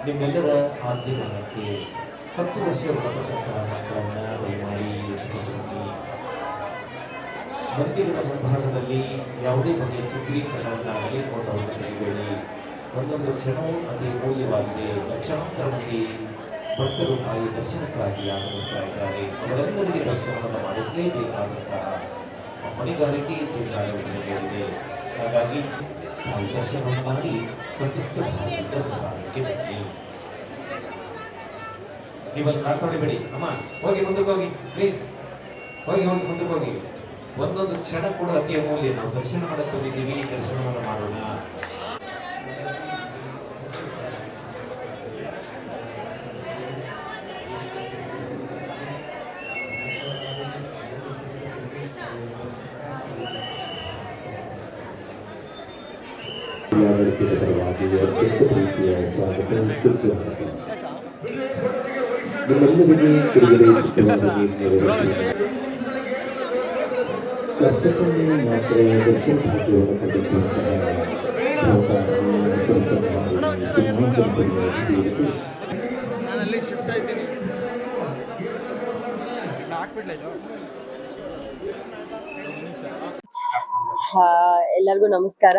ನಿಮ್ಮೆಲ್ಲರ ಆದ್ಯಮನಕ್ಕೆ 10 ವರ್ಷ ಒಳಪಟ್ಟಂತಹ ಮಕ್ಕಳನ್ನು ದಯಮಾಡಿ ಎತ್ಕೊಂಡು ಹೋಗಿ ಮಂದಿರದ ಮುಂಭಾಗದಲ್ಲಿ ಯಾವುದೇ ಬಗೆಯ ಚಿತ್ರೀಕರಣವನ್ನಾಗಲಿ ಫೋಟೋವನ್ನು ತೆಗೆದುಕೊಳ್ಳಿ. ಒಂದೊಂದು ಕ್ಷಣವೂ ಅತಿ ಅಮೂಲ್ಯವಾಗಿದೆ. ಲಕ್ಷಾಂತರ ಮಂದಿ ಭಕ್ತರು ತಾಯಿ ದರ್ಶನಕ್ಕಾಗಿ ಆಗಮಿಸ್ತಾ ಇದ್ದಾರೆ. ಅವರೆಲ್ಲರಿಗೆ ದರ್ಶನವನ್ನು ಮಾಡಿಸಲೇಬೇಕಾದಂತಹ ಹೊಣೆಗಾರಿಕೆ ಜಿಲ್ಲಾಡಳಿತಕ್ಕೆ. ಹಾಗಾಗಿ ತಾಯಿ ದರ್ಶನವನ್ನು ಮಾಡಿ ಸಂತೃಪ್ತ ಭಾವದಿಂದ ಹೊರಗೆ ಬನ್ನಿ. ನೀವಲ್ಲಿ ಕಾಡ್ಕೊಂಡಿಬೇಡಿ. ಅಮ್ಮ ಹೋಗಿ ಮುಂದಕ್ಕೆ ಹೋಗಿ, ಪ್ಲೀಸ್ ಹೋಗಿ ಮುಂದಕ್ಕೆ ಹೋಗಿ. ಒಂದೊಂದು ಕ್ಷಣ ಕೂಡ ಅತಿ ಅಮೂಲ್ಯ. ನಾವು ದರ್ಶನ ಮಾಡಕ್ಕೆ ಬಂದಿದ್ದೀವಿ, ದರ್ಶನವನ್ನು ಮಾಡೋಣ. ಪರವಾಗಿ ಅತ್ಯಂತ ಪ್ರೀತಿಯ ಸ್ವಾಗತ ಸುಸ್ವಾಗತ. ನಿಮ್ಮೆಲ್ಲರಿಗೆ ಬಿಡುಗಡೆ ಸುಖವಾಗಿ ನೆರವೇರಿಸಿ ವರ್ಷಕ್ಕೊಮ್ಮೆ ಮಾತ್ರ ದರ್ಶನ ಭಾಗ್ಯವನ್ನು ಪಡೆಸುವಂತಹ ಎಲ್ಲರಿಗೂ ನಮಸ್ಕಾರ.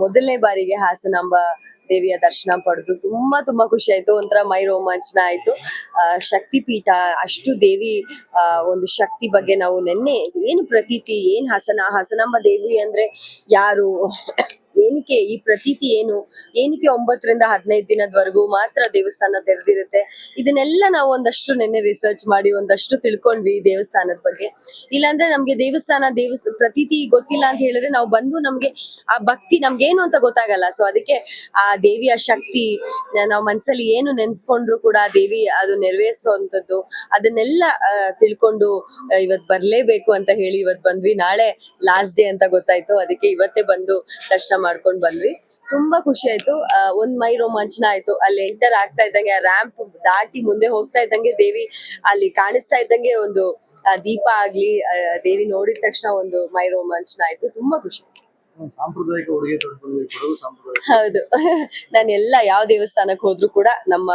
ಮೊದಲನೇ ಬಾರಿಗೆ ಹಾಸನಾಂಬ ದೇವಿಯ ದರ್ಶನ ಪಡೆದು ತುಂಬಾ ಖುಷಿ ಆಯ್ತು. ಒಂಥರ ಮೈ ರೋಮಾಂಚನ ಆಯ್ತು. ಶಕ್ತಿ ಪೀಠ, ಅಷ್ಟು ದೇವಿ ಒಂದು ಶಕ್ತಿ ಬಗ್ಗೆ ನಾವು ನೆನ್ನೆ ಏನು ಪ್ರತೀತಿ, ಏನ್ ಹಾಸನಾಂಬ ದೇವಿ ಅಂದ್ರೆ ಯಾರು, ಏನಕ್ಕೆ ಈ ಪ್ರತೀತಿ ಏನು, ಏನಕ್ಕೆ 9 ರಿಂದ 15 ದಿನದವರೆಗೂ ಮಾತ್ರ ದೇವಸ್ಥಾನ ತೆರೆದಿರುತ್ತೆ, ಇದನ್ನೆಲ್ಲ ನಾವು ಒಂದಷ್ಟು ನೆನ್ನೆ ರಿಸರ್ಚ್ ಮಾಡಿ ಒಂದಷ್ಟು ತಿಳ್ಕೊಂಡ್ವಿ ದೇವಸ್ಥಾನದ ಬಗ್ಗೆ. ಇಲ್ಲಾಂದ್ರೆ ನಮ್ಗೆ ದೇವಸ್ಥಾನ ಪ್ರತೀತಿ ಗೊತ್ತಿಲ್ಲ ಅಂತ ಹೇಳಿದ್ರೆ ನಾವು ಬಂದು ನಮ್ಗೆ ಆ ಭಕ್ತಿ ನಮ್ಗೇನು ಅಂತ ಗೊತ್ತಾಗಲ್ಲ. ಸೊ ಅದಕ್ಕೆ ಆ ದೇವಿಯ ಶಕ್ತಿ ನಾವು ಮನ್ಸಲ್ಲಿ ಏನು ನೆನ್ಸ್ಕೊಂಡ್ರು ಕೂಡ ದೇವಿ ಅದು ನೆರವೇರಿಸುವಂತದ್ದು, ಅದನ್ನೆಲ್ಲ ತಿಳ್ಕೊಂಡು ಇವತ್ ಬರ್ಲೇಬೇಕು ಅಂತ ಹೇಳಿ ಇವತ್ ಬಂದ್ವಿ. ನಾಳೆ ಲಾಸ್ಟ್ ಡೇ ಅಂತ ಗೊತ್ತಾಯ್ತು, ಅದಕ್ಕೆ ಇವತ್ತೇ ಬಂದು ದರ್ಶನ ಮಾಡ್ಕೊಂಡ್ ಬಂದ್ವಿ. ತುಂಬಾ ಖುಷಿ ಆಯ್ತು. ಒಂದ್ ಮೈ ರೋಮಾಂಚನ ಆಯ್ತು. ಅಲ್ಲಿ ಎಂಟರ್ ಆಗ್ತಾ ಇದ್ದಂಗೆ, ಆ ರ್ಯಾಂಪ್ ದಾಟಿ ಮುಂದೆ ಹೋಗ್ತಾ ಇದ್ದಂಗೆ ದೇವಿ ಅಲ್ಲಿ ಕಾಣಿಸ್ತಾ ಇದ್ದಂಗೆ ಒಂದು ದೀಪ ಆಗ್ಲಿ, ದೇವಿ ನೋಡಿದ ತಕ್ಷಣ ಒಂದು ಮೈ ರೋಮಾಂಚನ ಆಯ್ತು. ತುಂಬಾ ಖುಷಿ. ಸಾಂಪ್ರದಾಯಿಕ ಉಡುಗೆ ಹೌದು. ನಾನೆಲ್ಲ ಯಾವ ದೇವಸ್ಥಾನಕ್ಕೆ ಹೋದ್ರು ಕೂಡ ನಮ್ಮ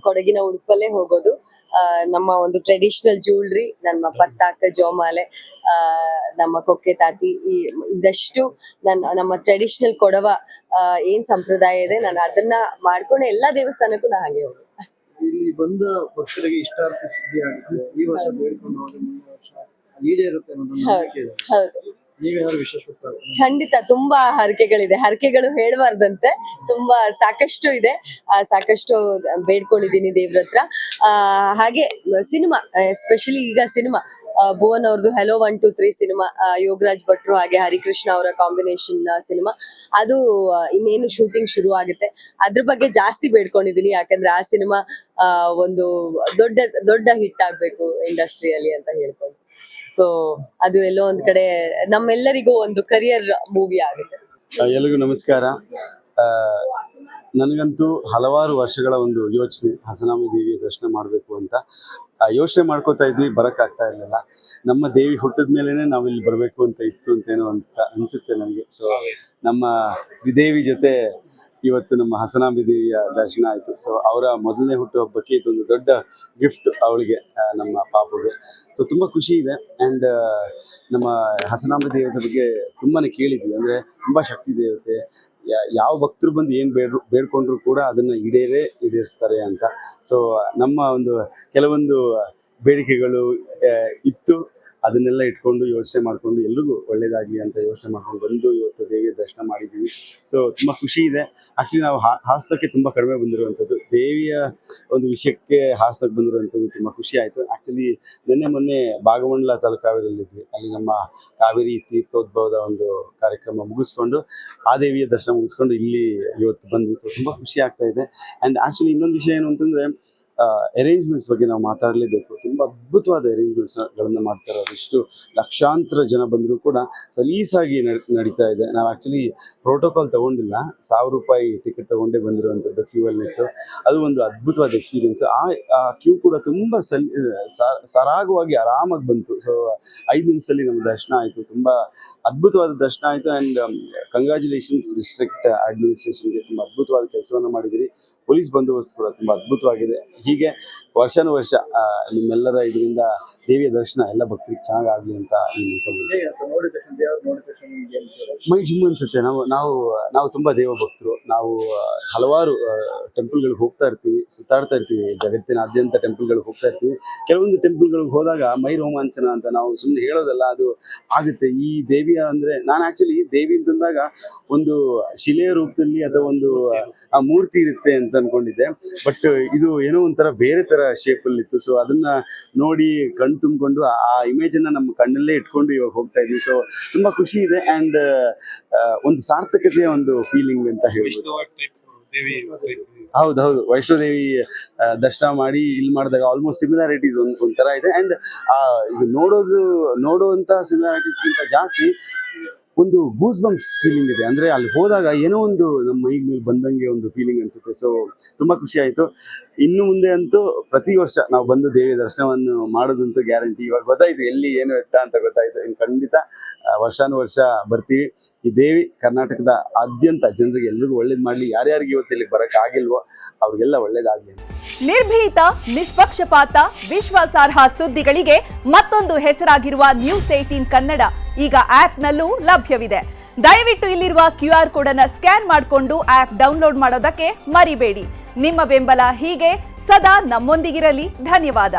ಕೊಡಗಿನ ಉಡುಪಲ್ಲೇ ಹೋಗೋದು. ನಮ್ಮ ಒಂದು ಟ್ರೆಡಿಷನಲ್ ಜ್ಯುವೆಲ್ರಿ, ನಮ್ಮ ಪತ್ತಾಕ, ಜೋಮಾಲೆ, ನಮ್ಮ ಕೊಕ್ಕೆ ತಾತಿ, ಇದಷ್ಟು ನಮ್ಮ ಟ್ರೆಡಿಷನಲ್ ಕೊಡವ ಏನ್ ಸಂಪ್ರದಾಯ ಇದೆ, ನಾನು ಅದನ್ನ ಮಾಡ್ಕೊಂಡು ಎಲ್ಲಾ ದೇವಸ್ಥಾನಕ್ಕೂ ನಾ ಹಾಗೆ ಹೋಗುದು. ಇಲ್ಲಿ ಬಂದ ಭಕ್ತರಿಗೆ ಇಷ್ಟಾರ್ಥ ಸಿದ್ಧಿ ಆಗುತ್ತೆ. ಈ ವರ್ಷ ಬೇಡ್ಕೊಂಡು ಹೋದ್ರೆ ಮುಂದಿನ ವರ್ಷ ಈಡೇರುತ್ತೆ ಅನ್ನೋದನ್ನ ನಂಬಿಕೆ ಇದೆ. ಹೌದು, ನೀವೇನಾದ್ರು ವಿಶೇಷ ಖಂಡಿತ ತುಂಬಾ ಹರಕೆಗಳಿದೆ. ಹರಕೆಗಳು ಹೇಳ್ಬಾರ್ದಂತೆ, ತುಂಬಾ ಸಾಕಷ್ಟು ಇದೆ. ಸಾಕಷ್ಟು ಬೇಡ್ಕೊಂಡಿದೀನಿ ದೇವ್ರ ಹತ್ರ. ಹಾಗೆ ಸಿನಿಮಾ, ಎಸ್ಪೆಷಲಿ ಈಗ ಸಿನಿಮಾ ಭುವನ್ ಅವ್ರದ್ದು ಹೆಲೋ 1 2 3 ಸಿನಿಮಾ, ಯೋಗರಾಜ್ ಭಟ್ರು ಹಾಗೆ ಹರಿಕೃಷ್ಣ ಅವರ ಕಾಂಬಿನೇಷನ್ ಸಿನಿಮಾ, ಅದು ಇನ್ನೇನು ಶೂಟಿಂಗ್ ಶುರು ಆಗುತ್ತೆ. ಅದ್ರ ಬಗ್ಗೆ ಜಾಸ್ತಿ ಬೇಡ್ಕೊಂಡಿದೀನಿ, ಯಾಕಂದ್ರೆ ಆ ಸಿನಿಮಾ ಒಂದು ದೊಡ್ಡ ಹಿಟ್ ಆಗ್ಬೇಕು ಇಂಡಸ್ಟ್ರಿಯಲ್ಲಿ ಅಂತ ಹೇಳ್ಕೊಂಡು. ಸೊ ಅದು ಎಲ್ಲೋ ಒಂದ್ ಕಡೆ ನಮ್ಮೆಲ್ಲರಿಗೂ ಒಂದು ಕರಿಯರ್ ಮೂವಿ ಆಗುತ್ತೆ. ಎಲ್ರಿಗೂ ನಮಸ್ಕಾರ. ನನಗಂತೂ ಹಲವಾರು ವರ್ಷಗಳ ಒಂದು ಯೋಚನೆ, ಹಸನಾಂಬೆ ದೇವಿಯ ದರ್ಶನ ಮಾಡಬೇಕು ಅಂತ ಯೋಚನೆ ಮಾಡ್ಕೋತಾ ಇದ್ವಿ, ಬರೋಕ್ಕಾಗ್ತಾ ಇರಲಿಲ್ಲ. ನಮ್ಮ ದೇವಿ ಹುಟ್ಟಿದ ಮೇಲೇ ನಾವು ಇಲ್ಲಿ ಬರಬೇಕು ಅಂತ ಇತ್ತು ಅಂತೇನೋ ಅಂತ ಅನಿಸುತ್ತೆ ನನಗೆ. ಸೊ ನಮ್ಮ ತ್ರಿದೇವಿ ಜೊತೆ ಇವತ್ತು ನಮ್ಮ ಹಸನಾಂಬೆ ದೇವಿಯ ದರ್ಶನ ಆಯಿತು. ಸೊ ಅವರ ಮೊದಲನೇ ಹುಟ್ಟುಹಬ್ಬಕ್ಕೆ ಇದೊಂದು ದೊಡ್ಡ ಗಿಫ್ಟ್ ಅವಳಿಗೆ, ನಮ್ಮ ಪಾಪುಗೆ. ಸೊ ತುಂಬ ಖುಷಿ ಇದೆ. ಆ್ಯಂಡ್ ನಮ್ಮ ಹಸನಾಂಬೆ ದೇವತೆ ಬಗ್ಗೆ ತುಂಬಾ ಕೇಳಿದ್ವಿ. ಅಂದರೆ ತುಂಬ ಶಕ್ತಿ ದೇವತೆ, ಯಾವ ಭಕ್ತರು ಬಂದು ಏನು ಬೇಡ್ಕೊಂಡ್ರು ಕೂಡ ಅದನ್ನು ಈಡೇರಿಸ್ತಾರೆ ಅಂತ. ಸೊ ನಮ್ಮ ಒಂದು ಕೆಲವೊಂದು ಬೇಡಿಕೆಗಳು ಇತ್ತು, ಅದನ್ನೆಲ್ಲ ಇಟ್ಕೊಂಡು ಯೋಚನೆ ಮಾಡಿಕೊಂಡು ಎಲ್ರಿಗೂ ಒಳ್ಳೇದಾಗಲಿ ಅಂತ ಯೋಚನೆ ಮಾಡ್ಕೊಂಡು ಬಂದು ಇವತ್ತು ದೇವಿಯ ದರ್ಶನ ಮಾಡಿದ್ದೀವಿ. ಸೊ ತುಂಬ ಖುಷಿ ಇದೆ. ಆ್ಯಕ್ಚುಲಿ ನಾವು ಹಾಸನಕ್ಕೆ ತುಂಬ ಕಡಿಮೆ ಬಂದಿರುವಂಥದ್ದು, ದೇವಿಯ ಒಂದು ವಿಷಯಕ್ಕೆ ಹಾಸನಕ್ಕೆ ಬಂದಿರುವಂಥದ್ದು ತುಂಬ ಖುಷಿ ಆಯಿತು. ಆ್ಯಕ್ಚುಲಿ ಮೊನ್ನೆ ಭಾಗಮಂಡಲ ತಾಲೂಕಾವೇರಿಯಲ್ಲಿದ್ವಿ, ಅಲ್ಲಿ ನಮ್ಮ ಕಾವೇರಿ ತೀರ್ಥೋದ್ಭವದ ಒಂದು ಕಾರ್ಯಕ್ರಮ ಮುಗಿಸ್ಕೊಂಡು ಆ ದೇವಿಯ ದರ್ಶನ ಮುಗಿಸ್ಕೊಂಡು ಇಲ್ಲಿ ಇವತ್ತು ಬಂದ್ವಿ. ಸೊ ತುಂಬ ಖುಷಿ ಆಗ್ತಾ ಇದೆ. ಆ್ಯಂಡ್ ಆ್ಯಕ್ಚುಲಿ ಇನ್ನೊಂದು ವಿಷಯ ಏನು ಅಂತಂದರೆ, ಅರೇಂಜ್ಮೆಂಟ್ಸ್ ಬಗ್ಗೆ ನಾವು ಮಾತಾಡಲೇಬೇಕು. ತುಂಬ ಅದ್ಭುತವಾದ ಅರೇಂಜ್ಮೆಂಟ್ಸ್ಗಳನ್ನು ಮಾಡ್ತಾರೆ. ಇಷ್ಟು ಲಕ್ಷಾಂತರ ಜನ ಬಂದರೂ ಕೂಡ ಸಲೀಸಾಗಿ ನಡೀತಾ ಇದೆ. ನಾವು ಆ್ಯಕ್ಚುಲಿ ಪ್ರೋಟೋಕಾಲ್ ತೊಗೊಂಡಿಲ್ಲ, 1000 ರೂಪಾಯಿ ಟಿಕೆಟ್ ತೊಗೊಂಡೇ ಬಂದಿರುವಂಥದ್ದು ಕ್ಯೂ ಅಲ್ಲಿ ನಿಂತು. ಅದು ಒಂದು ಅದ್ಭುತವಾದ ಎಕ್ಸ್ಪೀರಿಯೆನ್ಸ್. ಆ ಕ್ಯೂ ಕೂಡ ತುಂಬ ಸರಾಗವಾಗಿ ಆರಾಮಾಗಿ ಬಂತು. ಸೊ 5 ನಿಮಿಷದಲ್ಲಿ ನಮ್ಮ ದರ್ಶನ ಆಯಿತು. ತುಂಬ ಅದ್ಭುತವಾದ ದರ್ಶನ ಆಯಿತು. ಆ್ಯಂಡ್ ಕಂಗ್ರ್ಯಾಚುಲೇಷನ್ಸ್ ಡಿಸ್ಟ್ರಿಕ್ಟ್ ಅಡ್ಮಿನಿಸ್ಟ್ರೇಷನ್ಗೆ, ತುಂಬ ಅದ್ಭುತವಾದ ಕೆಲಸವನ್ನು ಮಾಡಿದಿರಿ. ಪೊಲೀಸ್ ಬಂದೋಬಸ್ತ್ ಕೂಡ ತುಂಬ ಅದ್ಭುತವಾಗಿದೆ. ಹೀಗೆ ವರ್ಷಾನುವರ್ಷ ನಿಮ್ಮೆಲ್ಲರ ಇದರಿಂದ ದೇವಿಯ ದರ್ಶನ ಎಲ್ಲ ಭಕ್ತರಿಗೆ ಚೆನ್ನಾಗಾಗಲಿ ಅಂತ ಮೈ ಜುಮ್ ಅನ್ಸುತ್ತೆ. ನಾವು ತುಂಬ ದೇವ ಭಕ್ತರು. ನಾವು ಹಲವಾರು ಟೆಂಪಲ್ಗಳಿಗೆ ಹೋಗ್ತಾ ಇರ್ತೀವಿ, ಸುತ್ತಾಡ್ತಾ ಇರ್ತೀವಿ, ಜಗತ್ತಿನಾದ್ಯಂತ ಟೆಂಪಲ್ಗಳಿಗೆ ಹೋಗ್ತಾ ಇರ್ತೀವಿ. ಕೆಲವೊಂದು ಟೆಂಪಲ್ಗಳಿಗೆ ಹೋದಾಗ ಮೈ ರೋಮಾಂಚನ ಅಂತ ನಾವು ಸುಮ್ಮನೆ ಹೇಳೋದಲ್ಲ, ಅದು ಆಗುತ್ತೆ. ಈ ದೇವಿಯ ಅಂದರೆ, ನಾನು ಆ್ಯಕ್ಚುಲಿ ದೇವಿ ಅಂತಂದಾಗ ಒಂದು ಶಿಲೆಯ ರೂಪದಲ್ಲಿ ಅಥವಾ ಒಂದು ಆ ಮೂರ್ತಿ ಇರುತ್ತೆ ಅಂತ ಅನ್ಕೊಂಡಿದ್ದೆ. ಬಟ್ ಇದು ಏನೋ ಒಂಥರ ಬೇರೆ ಥರ ಶೇಪಲ್ಲಿ ಇತ್ತು. ಸೊ ಅದನ್ನ ನೋಡಿ ಕಣ್ ತುಂಬಿಕೊಂಡು ಆ ಇಮೇಜನ್ನು ನಮ್ಮ ಕಣ್ಣಲ್ಲೇ ಇಟ್ಕೊಂಡು ಇವಾಗ ಹೋಗ್ತಾ ಇದ್ವಿ. ಸೊ ತುಂಬ ಖುಷಿ ಇದೆ. ಆ್ಯಂಡ್ ಒಂದು ಸಾರ್ಥಕತೆಯ ಒಂದು ಫೀಲಿಂಗ್ ಅಂತ ಹೇಳ್ಬೋದು. ಹೌದು, ವೈಷ್ಣೋದೇವಿ ದರ್ಶನ ಮಾಡಿ ಇಲ್ಲಿ ಮಾಡಿದಾಗ ಆಲ್ಮೋಸ್ಟ್ ಸಿಮಿಲಾರಿಟೀಸ್ ಒಂಥರ ಇದೆ. ಆ್ಯಂಡ್ ಇದು ನೋಡುವಂಥ ಸಿಮಿಲಾರಿಟೀಸ್ಗಿಂತ ಜಾಸ್ತಿ ಒಂದು ಗೂಸ್ ಬಂಪ್ಸ್ ಫೀಲಿಂಗ್ ಇದೆ. ಅಂದರೆ ಅಲ್ಲಿ ಹೋದಾಗ ಏನೋ ಒಂದು ನಮ್ಮ ಮೈಗೆ ಮೇಲೆ ಬಂದಂಗೆ ಒಂದು ಫೀಲಿಂಗ್ ಅನಿಸುತ್ತೆ. ಸೊ ತುಂಬ ಖುಷಿ ಆಯಿತು. ಇನ್ನು ಮುಂದೆ ಅಂತೂ ಪ್ರತಿ ವರ್ಷ ನಾವು ಬಂದು ದೇವಿಯ ದರ್ಶನವನ್ನು ಮಾಡೋದಂತೂ ಗ್ಯಾರಂಟಿ. ಇವಾಗ ಗೊತ್ತಾಯಿತು ಎಲ್ಲಿ ಏನು ಎತ್ತ ಅಂತ ಗೊತ್ತಾಯಿತು. ಇನ್ನು ಖಂಡಿತ ವರ್ಷಾನುವರ್ಷ ಬರ್ತೀವಿ. ಈ ದೇವಿ ಕರ್ನಾಟಕದ ಆದ್ಯಂತ ಜನರಿಗೆ ಎಲ್ರಿಗೂ ಒಳ್ಳೇದು ಮಾಡಲಿ. ಯಾರ್ಯಾರಿಗೆ ಇವತ್ತು ಇಲ್ಲಿಗೆ ಬರೋಕ್ಕಾಗಿಲ್ವೋ ಅವ್ರಿಗೆಲ್ಲ ಒಳ್ಳೇದಾಗಲಿ. ನಿರ್ಭೀತ, ನಿಷ್ಪಕ್ಷಪಾತ, ವಿಶ್ವಾಸಾರ್ಹ ಸುದ್ದಿಗಳಿಗೆ ಮತ್ತೊಂದು ಹೆಸರಾಗಿರುವ ನ್ಯೂಸ್ 18 ಕನ್ನಡ ಈಗ ಆಪ್ನಲ್ಲೂ ಲಭ್ಯವಿದೆ. ದಯವಿಟ್ಟು ಇಲ್ಲಿರುವ QR ಕೋಡ್ ಅನ್ನು ಸ್ಕ್ಯಾನ್ ಮಾಡಿಕೊಂಡು ಆಪ್ ಡೌನ್ಲೋಡ್ ಮಾಡೋದಕ್ಕೆ ಮರಿಬೇಡಿ. ನಿಮ್ಮ ಬೆಂಬಲ ಹೀಗೆ ಸದಾ ನಮ್ಮೊಂದಿಗಿರಲಿ. ಧನ್ಯವಾದ.